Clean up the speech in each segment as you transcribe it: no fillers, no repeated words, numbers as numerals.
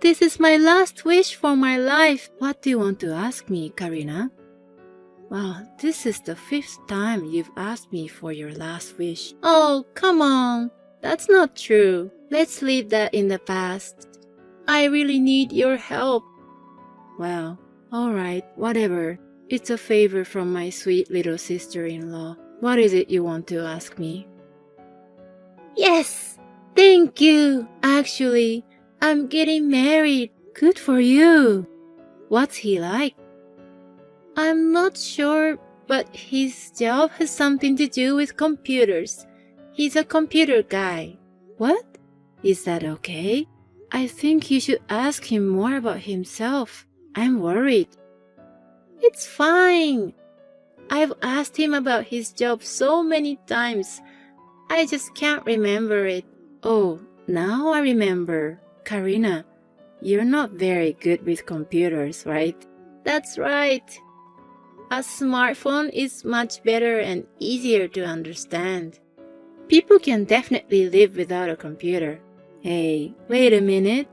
This is my last wish for my life. What do you want to ask me, Karina? Wow, this is the 5th time you've asked me for your last wish. Oh, come on. That's not true. Let's leave that in the past. I really need your help. Well, alright, whatever. It's a favor from my sweet little sister-in-law. What is it you want to ask me? Yes! Thank you! Actually, I'm getting married. Good for you! What's he like? I'm not sure, but his job has something to do with computers. He's a computer guy. What? Is that okay? I think you should ask him more about himself. I'm worried. It's fine. I've asked him about his job so many times. I just can't remember it. Oh, now I remember. Karina, you're not very good with computers, right? That's right. A smartphone is much better and easier to understand. People can definitely live without a computer. Hey, wait a minute.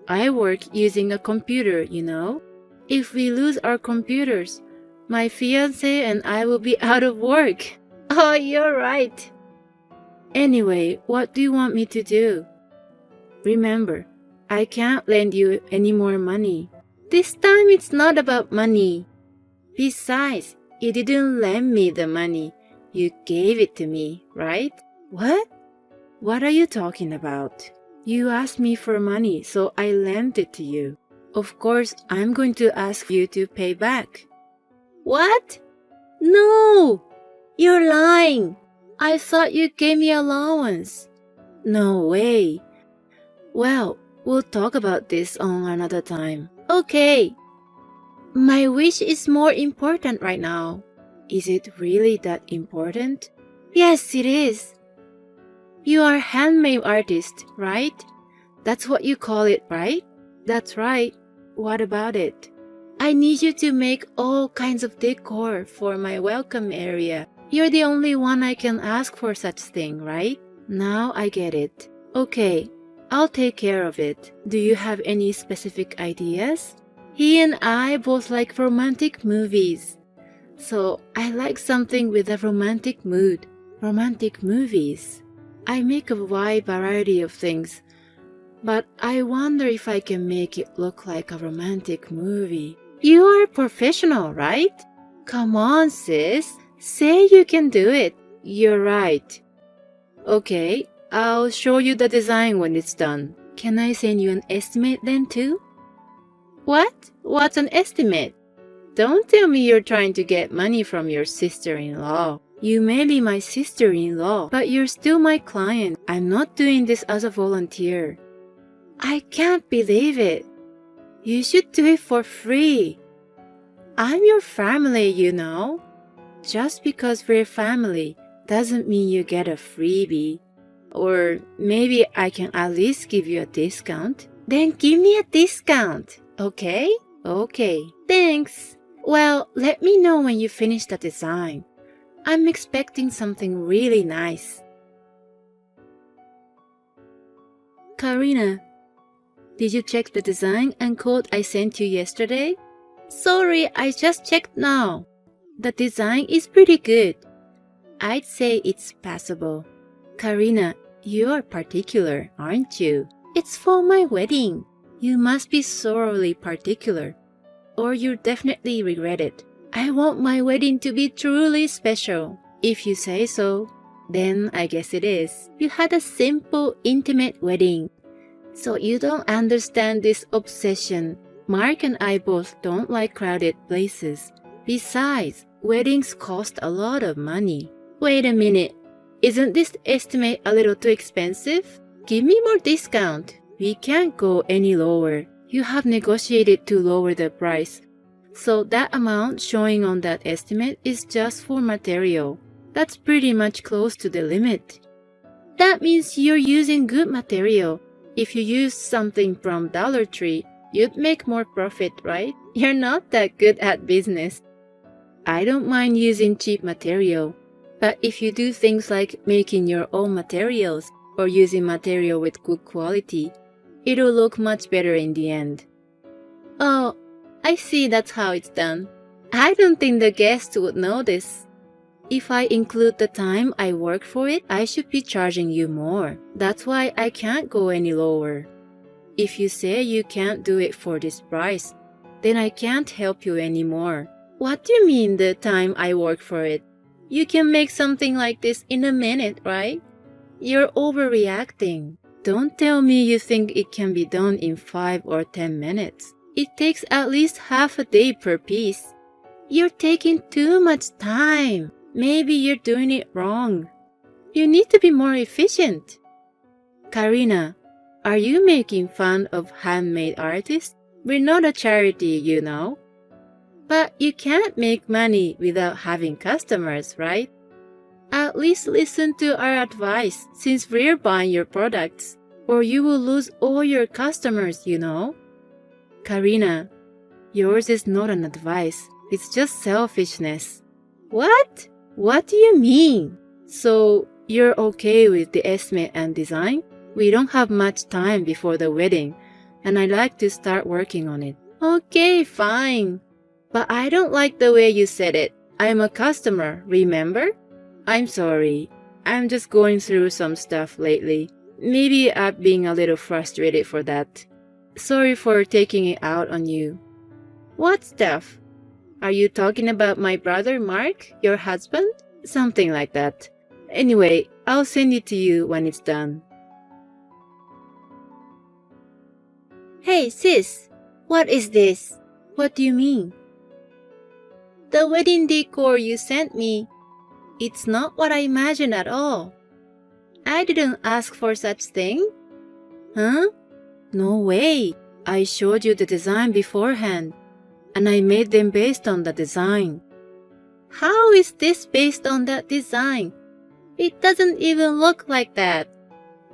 I work using a computer, you know. If we lose our computers, my fiancé and I will be out of work. Oh, you're right. Anyway, what do you want me to do? Remember, I can't lend you any more money. This time it's not about money. Besides, you didn't lend me the money. You gave it to me, right? What? What are you talking about? You asked me for money, so I lent it to you. Of course, I'm going to ask you to pay back. What? No! You're lying! I thought you gave me allowance. No way. Well, we'll talk about this on another time. Okay. My wish is more important right now. Is it really that important? Yes, it is. You are a handmade artist, right? That's what you call it, right? That's right. What about it? I need you to make all kinds of decor for my welcome area. You're the only one I can ask for such thing, right? Now I get it. Okay, I'll take care of it. Do you have any specific ideas? He and I both like romantic movies. So I like something with a romantic mood. Romantic movies. I make a wide variety of things, but I wonder if I can make it look like a romantic movie. You are a professional, right? Come on, sis. Say you can do it. You're right. Okay, I'll show you the design when it's done. Can I send you an estimate then too? What? What's an estimate? Don't tell me you're trying to get money from your sister-in-law. You may be my sister-in-law, but you're still my client. I'm not doing this as a volunteer. I can't believe it. You should do it for free. I'm your family, you know. Just because we're family doesn't mean you get a freebie. Or maybe I can at least give you a discount. Then give me a discount, okay? Okay, thanks. Well, let me know when you finish the design. I'm expecting something really nice. Karina, did you check the design and code I sent you yesterday? Sorry, I just checked now. The design is pretty good. I'd say it's passable. Karina, you're particular, aren't you? It's for my wedding. You must be thoroughly particular, or you'll definitely regret it. I want my wedding to be truly special. If you say so, then I guess it is. You had a simple, intimate wedding, so you don't understand this obsession. Mark and I both don't like crowded places. Besides, weddings cost a lot of money. Wait a minute. Isn't this estimate a little too expensive? Give me more discount. We can't go any lower. You have negotiated to lower the price. So that amount showing on that estimate is just for material. That's pretty much close to the limit. That means you're using good material. If you use something from Dollar Tree, you'd make more profit, right? You're not that good at business. I don't mind using cheap material, but if you do things like making your own materials or using material with good quality, It'll look much better in the end. Oh, I see that's how it's done. I don't think the guests would notice. If I include the time I work for it, I should be charging you more. That's why I can't go any lower. If you say you can't do it for this price, then I can't help you anymore. What do you mean the time I work for it? You can make something like this in a minute, right? You're overreacting. Don't tell me you think it can be done in 5 or 10 minutes. It takes at least half a day per piece. You're taking too much time. Maybe you're doing it wrong. You need to be more efficient. Karina, are you making fun of handmade artists? We're not a charity, you know. But you can't make money without having customers, right? At least listen to our advice since we're buying your products, or you will lose all your customers, you know. Karina, yours is not an advice. It's just selfishness. What? What do you mean? So, you're okay with the estimate and design? We don't have much time before the wedding, and I'd like to start working on it. Okay, fine. But I don't like the way you said it. I'm a customer, remember? I'm sorry. I'm just going through some stuff lately. Maybe I'm being a little frustrated for that. Sorry for taking it out on you. What stuff? Are you talking about my brother Mark, your husband? Something like that. Anyway, I'll send it to you when it's done. Hey sis, what is this? What do you mean? The wedding decor you sent me. It's not what I imagined at all. I didn't ask for such thing. Huh? No way. I showed you the design beforehand, and I made them based on the design. How is this based on that design? It doesn't even look like that.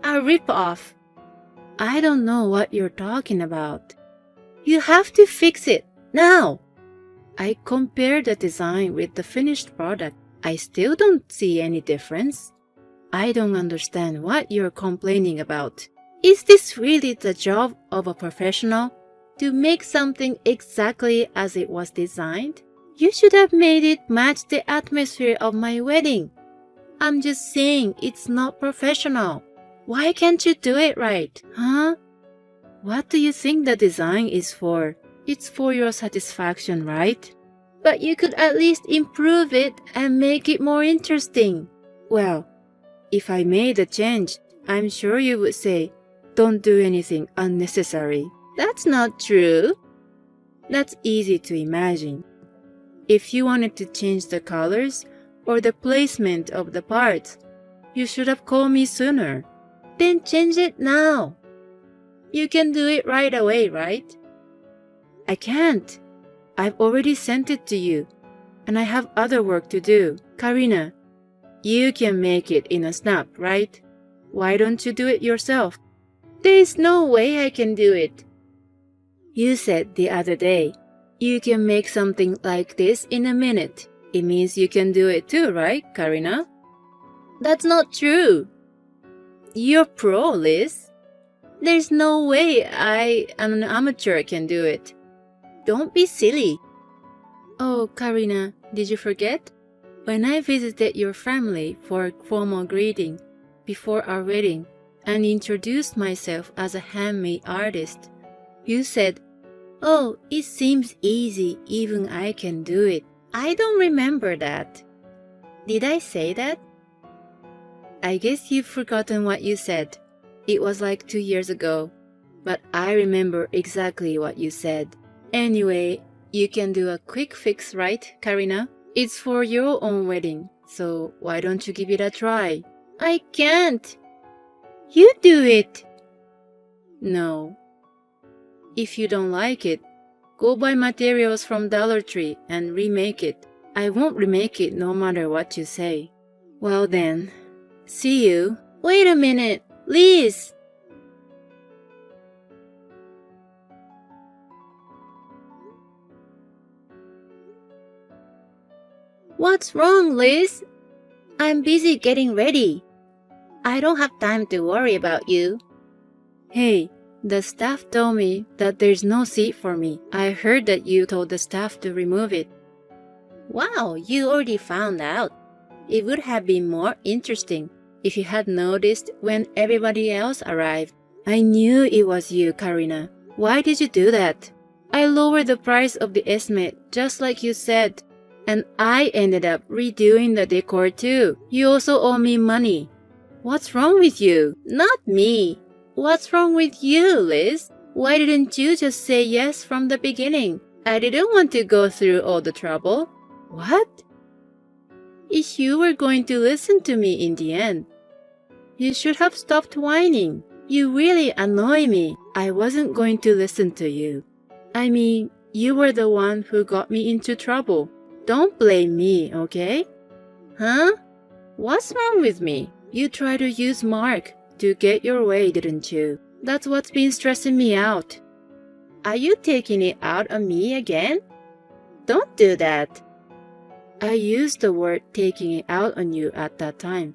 A rip-off. I don't know what you're talking about. You have to fix it, now. I compared the design with the finished product. I still don't see any difference. I don't understand what you're complaining about. Is this really the job of a professional? To make something exactly as it was designed? You should have made it match the atmosphere of my wedding. I'm just saying it's not professional. Why can't you do it right, huh? What do you think the design is for? It's for your satisfaction, right? But you could at least improve it and make it more interesting. Well, if I made a change, I'm sure you would say, don't do anything unnecessary. That's not true. That's easy to imagine. If you wanted to change the colors or the placement of the parts, you should have called me sooner. Then change it now. You can do it right away, right? I can't. I've already sent it to you, and I have other work to do. Karina, you can make it in a snap, right? Why don't you do it yourself? There is no way I can do it. You said the other day, you can make something like this in a minute. It means you can do it too, right, Karina? That's not true. You're pro, Liz. There's no way I, an amateur, can do it. Don't be silly. Oh, Karina, did you forget? When I visited your family for a formal greeting before our wedding and introduced myself as a handmade artist, you said, "Oh, it seems easy, even I can do it." I don't remember that. Did I say that? I guess you've forgotten what you said. It was like 2 years ago, but I remember exactly what you said. Anyway, you can do a quick fix, right, Karina? It's for your own wedding, so why don't you give it a try? I can't. You do it. No. If you don't like it, go buy materials from Dollar Tree and remake it. I won't remake it no matter what you say. Well then, see you. Wait a minute, Liz! What's wrong, Liz? I'm busy getting ready. I don't have time to worry about you. Hey, The staff told me that there's no seat for me. I heard that you told the staff to remove it. Wow, you already found out. It would have been more interesting if you had noticed when everybody else arrived. I knew it was you, Karina. Why did you do that? I lowered the price of the estimate, just like you said. And I ended up redoing the decor too. You also owe me money. What's wrong with you? Not me. What's wrong with you, Liz? Why didn't you just say yes from the beginning? I didn't want to go through all the trouble. What? If you were going to listen to me in the end, you should have stopped whining. You really annoy me. I wasn't going to listen to you. I mean, you were the one who got me into trouble. Don't blame me, okay? Huh? What's wrong with me? You tried to use Mark to get your way, didn't you? That's what's been stressing me out. Are you taking it out on me again? Don't do that. I used the word taking it out on you at that time.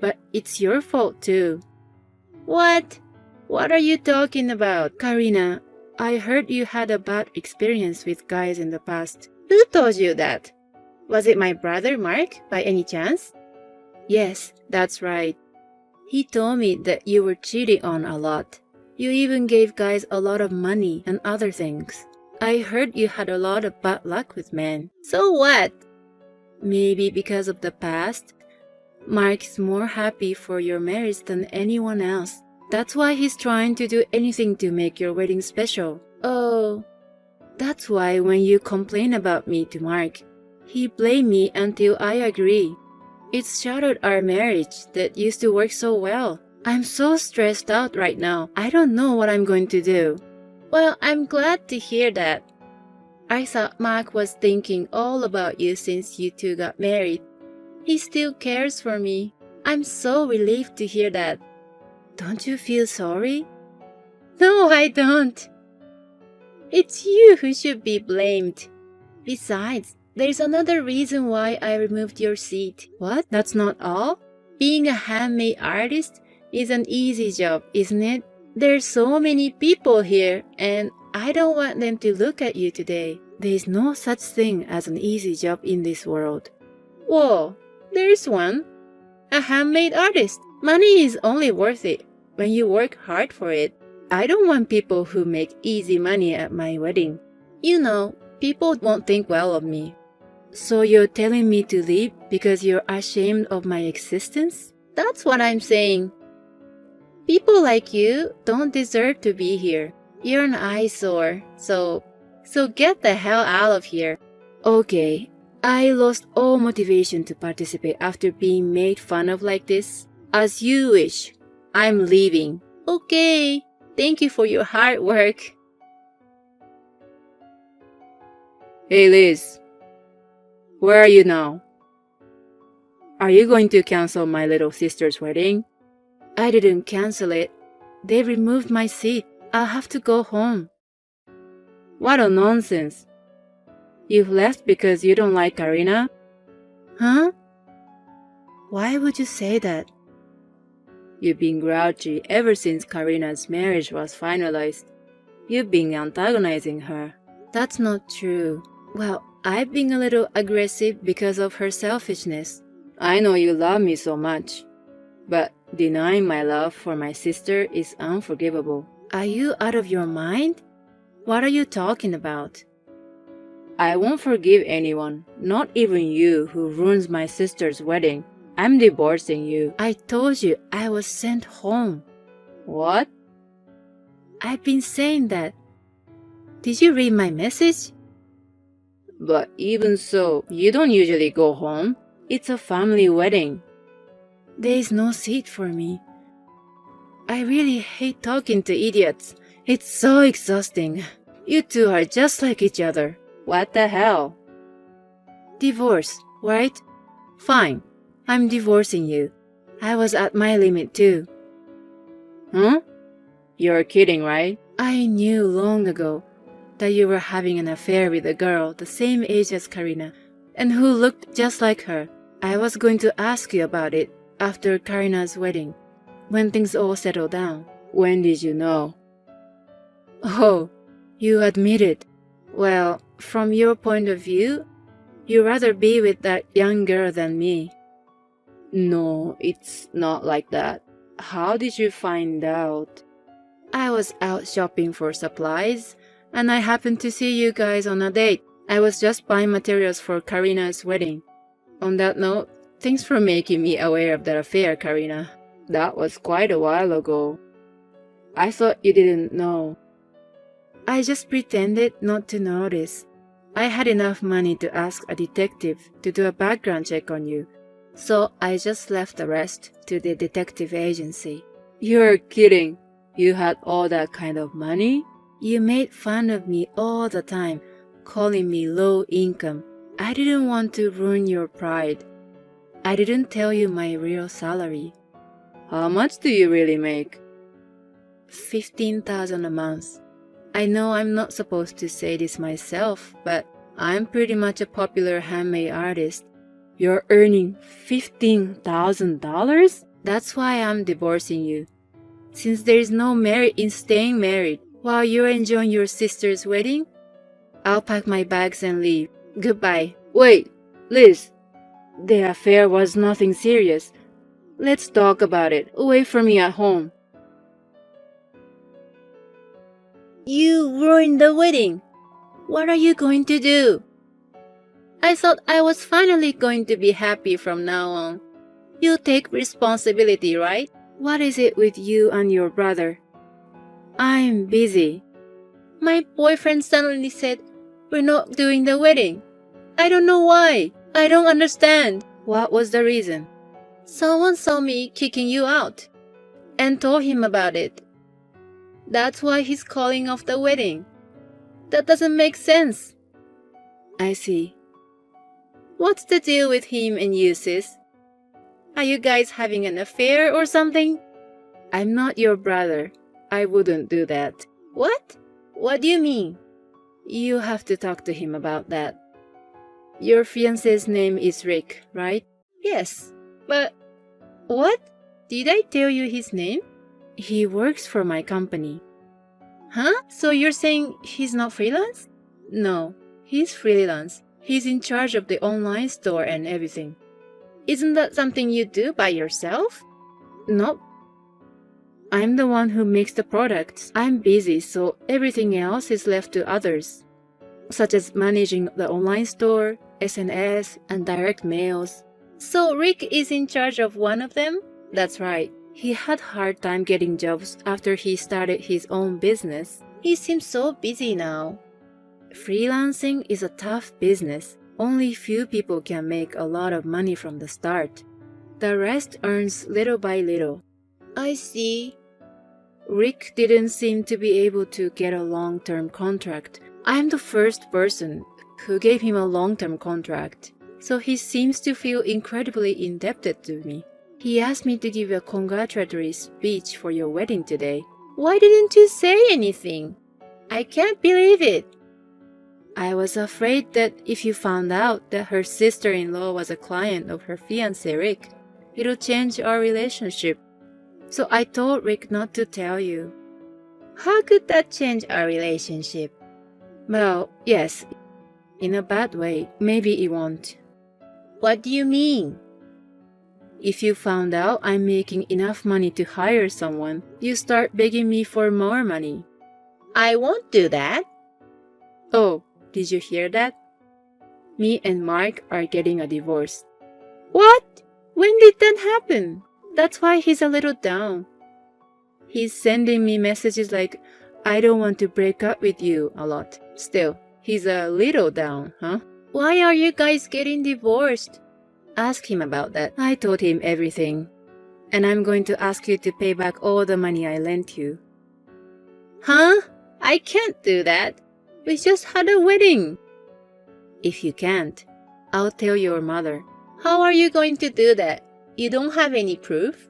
But it's your fault too. What? What are you talking about, Karina? I heard you had a bad experience with guys in the past. Who told you that? Was it my brother Mark, by any chance? Yes, that's right. He told me that you were cheating on a lot. You even gave guys a lot of money and other things. I heard you had a lot of bad luck with men. So what? Maybe because of the past, Mark's more happy for your marriage than anyone else. That's why he's trying to do anything to make your wedding special. Oh, that's why when you complain about me to Mark, he blamed me until I agree. It's shattered our marriage that used to work so well. I'm so stressed out right now. I don't know what I'm going to do. Well, I'm glad to hear that. I thought Mark was thinking all about you since you two got married. He still cares for me. I'm so relieved to hear that. Don't you feel sorry? No, I don't. It's you who should be blamed. Besides, there's another reason why I removed your seat. What? That's not all? Being a handmade artist is an easy job, isn't it? There's so many people here, and I don't want them to look at you today. There's no such thing as an easy job in this world. Whoa, there's one. A handmade artist. Money is only worth it when you work hard for it. I don't want people who make easy money at my wedding. You know, people won't think well of me. So you're telling me to leave because you're ashamed of my existence? That's what I'm saying. People like you don't deserve to be here. You're an eyesore, so get the hell out of here. Okay, I lost all motivation to participate after being made fun of like this. As you wish. I'm leaving. Okay, thank you for your hard work. Hey Liz, where are you now? Are you going to cancel my little sister's wedding? I didn't cancel it. They removed my seat. I'll have to go home. What a nonsense. You've left because you don't like Karina? Huh? Why would you say that? You've been grouchy ever since Karina's marriage was finalized. You've been antagonizing her. That's not true. Well, I've been a little aggressive because of her selfishness. I know you love me so much, but denying my love for my sister is unforgivable. Are you out of your mind? What are you talking about? I won't forgive anyone, not even you who ruins my sister's wedding. I'm divorcing you. I told you I was sent home. What? I've been saying that. Did you read my message? But even so, you don't usually go home. It's a family wedding. There is no seat for me. I really hate talking to idiots. It's so exhausting. You two are just like each other. What the hell? Divorce, right? Fine. I'm divorcing you. I was at my limit too. Huh? You're kidding, right? I knew long ago that you were having an affair with a girl the same age as Karina and who looked just like her. I was going to ask you about it after Karina's wedding, when things all settled down. When did you know? Oh, you admit it. Well, from your point of view, you'd rather be with that young girl than me. No, it's not like that. How did you find out? I was out shopping for supplies, and I happened to see you guys on a date. I was just buying materials for Karina's wedding. On that note, thanks for making me aware of that affair, Karina. That was quite a while ago. I thought you didn't know. I just pretended not to notice. I had enough money to ask a detective to do a background check on you, so I just left the rest to the detective agency. You're kidding. You had all that kind of money? You made fun of me all the time, calling me low income. I didn't want to ruin your pride. I didn't tell you my real salary. How much do you really make? 15,000 a month. I know I'm not supposed to say this myself, but I'm pretty much a popular handmade artist. You're earning $15,000? That's why I'm divorcing you. Since there is no merit in staying married while you're enjoying your sister's wedding, I'll pack my bags and leave. Goodbye. Wait, Liz. The affair was nothing serious. Let's talk about it away from me at home. You ruined the wedding. What are you going to do? I thought I was finally going to be happy from now on. You take responsibility, right? What is it with you and your brother? I'm busy. My boyfriend suddenly said, we're not doing the wedding. I don't know why. I don't understand. What was the reason? Someone saw me kicking you out and told him about it. That's why he's calling off the wedding. That doesn't make sense. I see. What's the deal with him and you, sis? Are you guys having an affair or something? I'm not your brother. I wouldn't do that. What? What do you mean? You have to talk to him about that. Your fiancé's name is Rick, right? Yes. But what? Did I tell you his name? He works for my company. Huh? So you're saying he's not freelance? No, he's freelance. He's in charge of the online store and everything. Isn't that something you do by yourself? Nope. I'm the one who makes the products. I'm busy, so everything else is left to others, such as managing the online store, SNS, and direct mails. So Rick is in charge of one of them? That's right. He had a hard time getting jobs after he started his own business. He seems so busy now. Freelancing is a tough business. Only few people can make a lot of money from the start. The rest earns little by little. I see. Rick didn't seem to be able to get a long-term contract. I'm the first person who gave him a long-term contract, so he seems to feel incredibly indebted to me. He asked me to give a congratulatory speech for your wedding today. Why didn't you say anything? I can't believe it. I was afraid that if you found out that her sister-in-law was a client of her fiancé Rick, it'll change our relationship. So I told Rick not to tell you. How could that change our relationship? Well, yes, in a bad way. Maybe it won't. What do you mean? If you found out I'm making enough money to hire someone, you start begging me for more money. I won't do that. Oh, did you hear that? Me and Mark are getting a divorce. What? When did that happen? That's why he's a little down. He's sending me messages like, I don't want to break up with you a lot. Still, he's a little down, huh? Why are you guys getting divorced? Ask him about that. I told him everything. And I'm going to ask you to pay back all the money I lent you. Huh? I can't do that. We just had a wedding. If you can't, I'll tell your mother. How are you going to do that? You don't have any proof?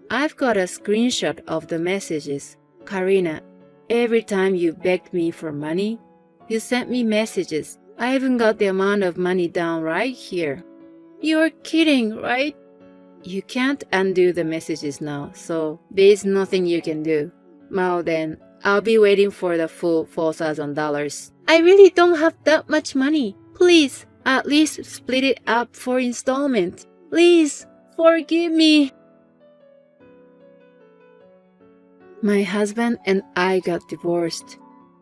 I've got a screenshot of the messages. Karina, every time you begged me for money, you sent me messages. I even got the amount of money down right here. You're kidding, right? You can't undo the messages now, so there's nothing you can do. Well then, I'll be waiting for the full $4,000. I really don't have that much money. Please, at least split it up for installment. Please, forgive me. My husband and I got divorced,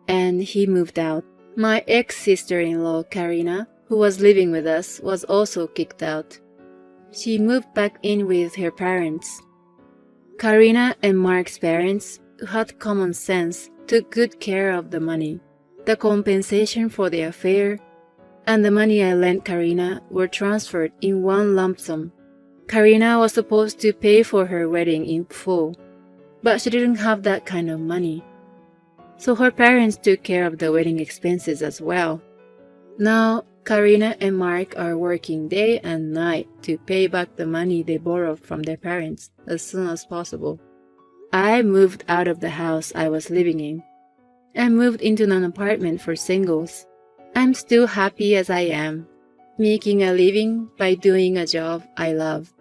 and he moved out. My ex-sister-in-law, Karina, who was living with us, was also kicked out. She moved back in with her parents. Karina and Mark's parents, who had common sense, took good care of the money. The compensation for the affair and the money I lent Karina were transferred in one lump sum. Karina was supposed to pay for her wedding in full, but she didn't have that kind of money. So her parents took care of the wedding expenses as well. Now, Karina and Mark are working day and night to pay back the money they borrowed from their parents as soon as possible. I moved out of the house I was living in and moved into an apartment for singles. I'm still happy as I am, making a living by doing a job I love.